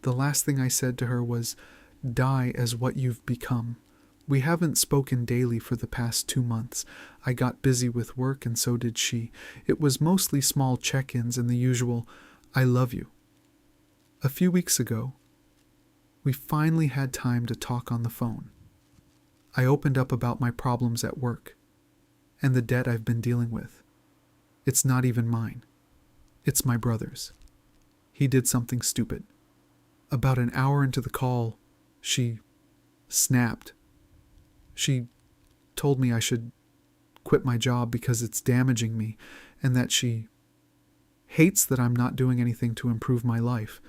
The last thing I said to her was, "Die as what you've become." We haven't spoken daily for the past 2 months. I got busy with work and so did she. It was mostly small check-ins and the usual, "I love you." A few weeks ago, we finally had time to talk on the phone. I opened up about my problems at work and the debt I've been dealing with. It's not even mine. It's my brother's. He did something stupid. About an hour into the call, she snapped. She told me I should quit my job because it's damaging me, and that she hates that I'm not doing anything to improve my life.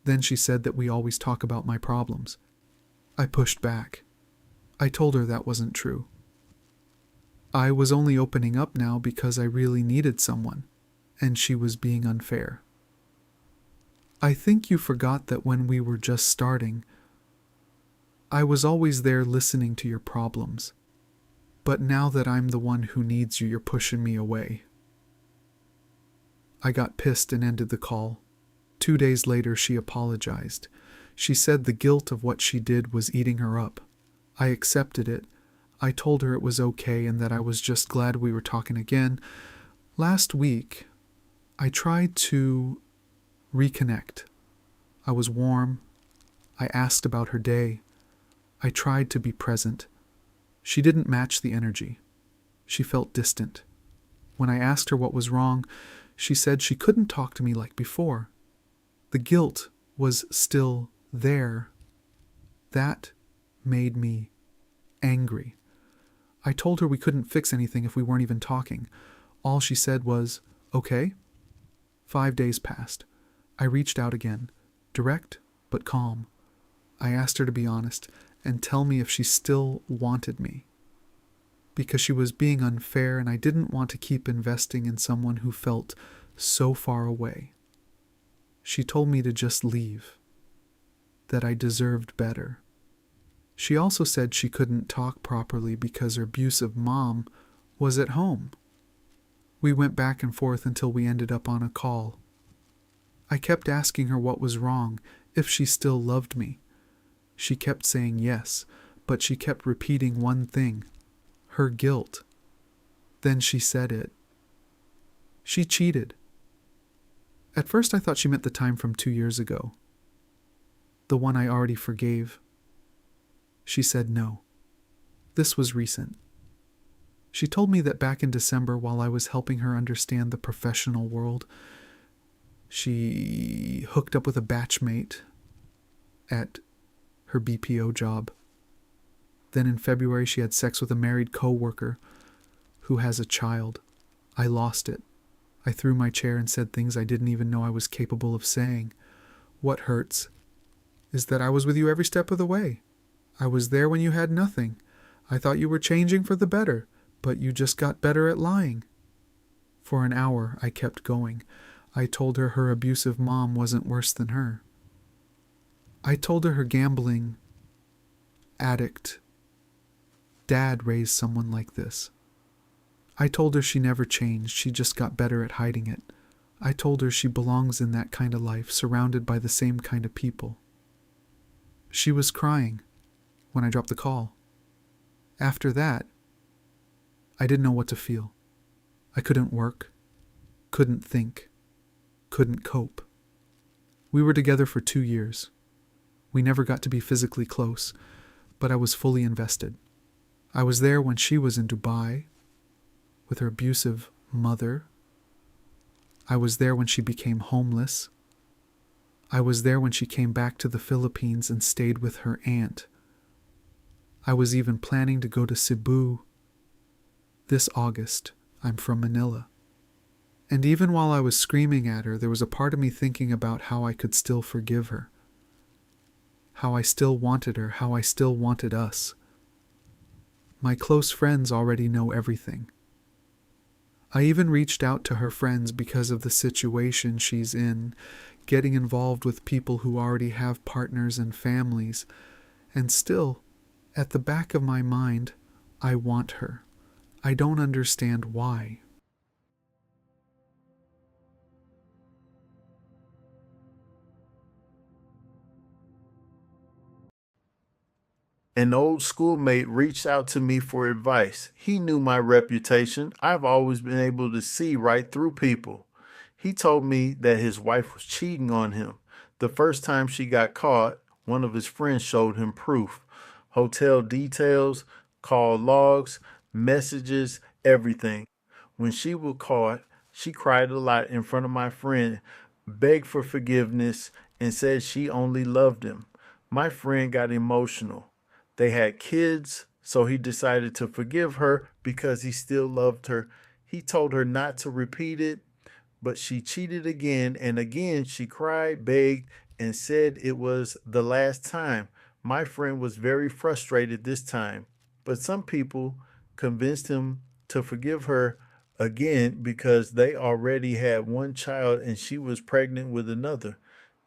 Then she said that we always talk about my problems. I pushed back. I told her that wasn't true. I was only opening up now because I really needed someone, and she was being unfair. I think you forgot that when we were just starting, I was always there listening to your problems. But now that I'm the one who needs you, you're pushing me away. I got pissed and ended the call. 2 days later, she apologized. She said the guilt of what she did was eating her up. I accepted it. I told her it was okay and that I was just glad we were talking again. Last week, I tried to reconnect. I was warm. I asked about her day. I tried to be present. She didn't match the energy. She felt distant. When I asked her what was wrong, she said she couldn't talk to me like before. The guilt was still there. That made me angry. I told her we couldn't fix anything if we weren't even talking. All she said was, "Okay." 5 days passed. I reached out again, direct but calm. I asked her to be honest and tell me if she still wanted me, because she was being unfair and I didn't want to keep investing in someone who felt so far away. She told me to just leave, that I deserved better. She also said she couldn't talk properly because her abusive mom was at home. We went back and forth until we ended up on a call. I kept asking her what was wrong, if she still loved me. She kept saying yes, but she kept repeating one thing, her guilt. Then she said it. She cheated. At first I thought she meant the time from 2 years ago, the one I already forgave. She said no. This was recent. She told me that back in December, while I was helping her understand the professional world, she hooked up with a batchmate at her BPO job. Then in February, she had sex with a married co-worker who has a child. I lost it. I threw my chair and said things I didn't even know I was capable of saying. What hurts is that I was with you every step of the way. I was there when you had nothing. I thought you were changing for the better, but you just got better at lying. For an hour, I kept going. I told her her abusive mom wasn't worse than her. I told her gambling addict dad raised someone like this. I told her she never changed, she just got better at hiding it. I told her she belongs in that kind of life, surrounded by the same kind of people. She was crying when I dropped the call. After that, I didn't know what to feel. I couldn't work, couldn't think, couldn't cope. We were together for 2 years. We never got to be physically close, but I was fully invested. I was there when she was in Dubai with her abusive mother. I was there when she became homeless. I was there when she came back to the Philippines and stayed with her aunt. I was even planning to go to Cebu this August. I'm from Manila. And even while I was screaming at her, there was a part of me thinking about how I could still forgive her. How I still wanted her, how I still wanted us. My close friends already know everything. I even reached out to her friends because of the situation she's in, getting involved with people who already have partners and families. And still, at the back of my mind, I want her. I don't understand why. An old schoolmate reached out to me for advice. He knew my reputation. I've always been able to see right through people. He told me that his wife was cheating on him. The first time she got caught, one of his friends showed him proof: hotel details, call logs, messages, everything. When she was caught, she cried a lot in front of my friend, begged for forgiveness, and said she only loved him. My friend got emotional. They had kids, so he decided to forgive her because he still loved her. He told her not to repeat it, but she cheated again, and again she cried, begged, and said it was the last time. My friend was very frustrated this time, but some people convinced him to forgive her again because they already had one child and she was pregnant with another.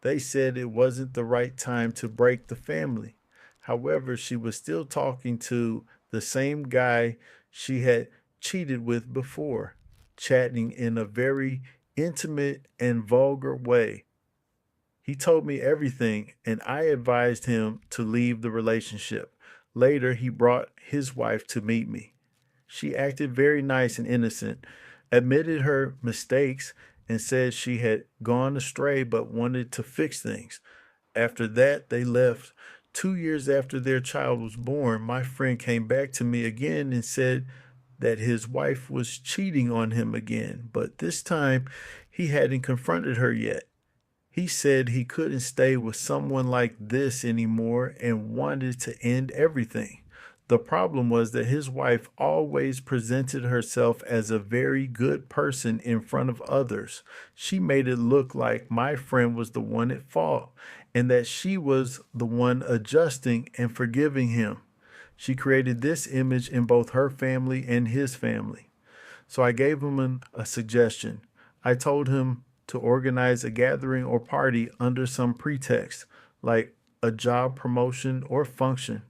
They said it wasn't the right time to break the family. However, she was still talking to the same guy she had cheated with before, chatting in a very intimate and vulgar way. He told me everything, and I advised him to leave the relationship. Later, he brought his wife to meet me. She acted very nice and innocent, admitted her mistakes, and said she had gone astray but wanted to fix things. After that, they left. 2 years after their child was born, my friend came back to me again and said that his wife was cheating on him again, but this time he hadn't confronted her yet. He said he couldn't stay with someone like this anymore and wanted to end everything. The problem was that his wife always presented herself as a very good person in front of others. She made it look like my friend was the one at fault and that she was the one adjusting and forgiving him. She created this image in both her family and his family. So I gave him a suggestion. I told him to organize a gathering or party under some pretext, like a job promotion or function,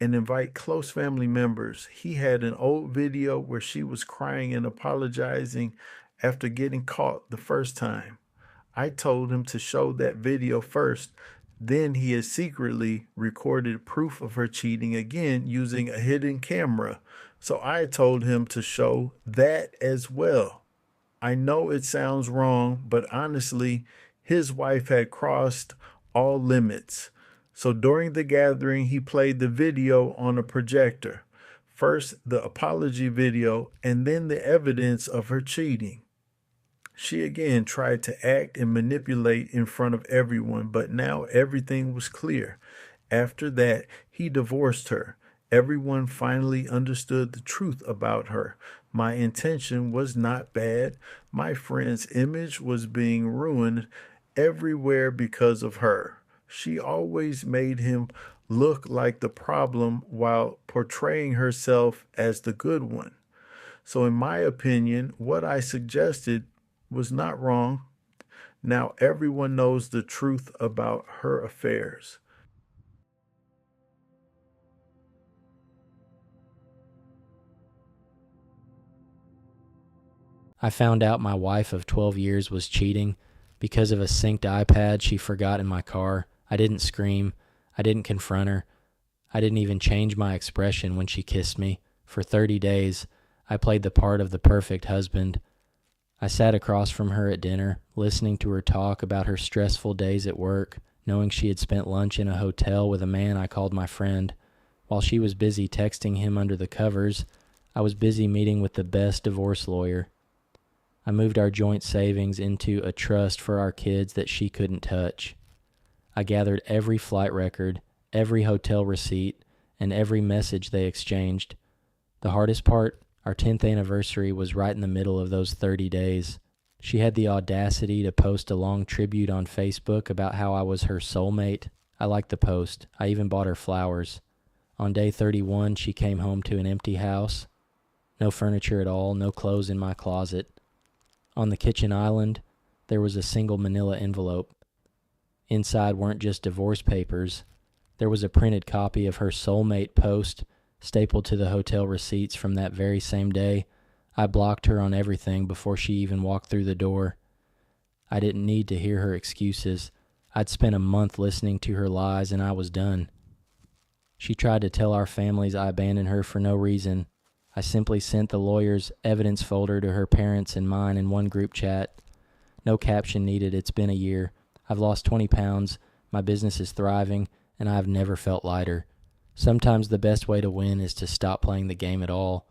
and invite close family members. He had an old video where she was crying and apologizing after getting caught the first time. I told him to show that video first. Then he had secretly recorded proof of her cheating again using a hidden camera. So I told him to show that as well. I know it sounds wrong, but honestly, his wife had crossed all limits. So during the gathering, he played the video on a projector. First, the apology video, and then the evidence of her cheating. She again tried to act and manipulate in front of everyone, but now everything was clear. After that, he divorced her. Everyone finally understood the truth about her. My intention was not bad. My friend's image was being ruined everywhere because of her. She always made him look like the problem while portraying herself as the good one. So, in my opinion, what I suggested was not wrong. Now everyone knows the truth about her affairs. I found out my wife of 12 years was cheating because of a synced iPad she forgot in my car. I didn't scream. I didn't confront her. I didn't even change my expression when she kissed me. For 30 days, I played the part of the perfect husband. I sat across from her at dinner, listening to her talk about her stressful days at work, knowing she had spent lunch in a hotel with a man I called my friend. While she was busy texting him under the covers, I was busy meeting with the best divorce lawyer. I moved our joint savings into a trust for our kids that she couldn't touch. I gathered every flight record, every hotel receipt, and every message they exchanged. The hardest part, our 10th anniversary, was right in the middle of those 30 days. She had the audacity to post a long tribute on Facebook about how I was her soulmate. I liked the post. I even bought her flowers. On day 31, she came home to an empty house. No furniture at all, no clothes in my closet. On the kitchen island, there was a single manila envelope. Inside weren't just divorce papers. There was a printed copy of her soulmate post stapled to the hotel receipts from that very same day. I blocked her on everything before she even walked through the door. I didn't need to hear her excuses. I'd spent a month listening to her lies and I was done. She tried to tell our families I abandoned her for no reason. I simply sent the lawyer's evidence folder to her parents and mine in one group chat. No caption needed. It's been a year. I've lost 20 pounds. My business is thriving, and I've never felt lighter. Sometimes the best way to win is to stop playing the game at all.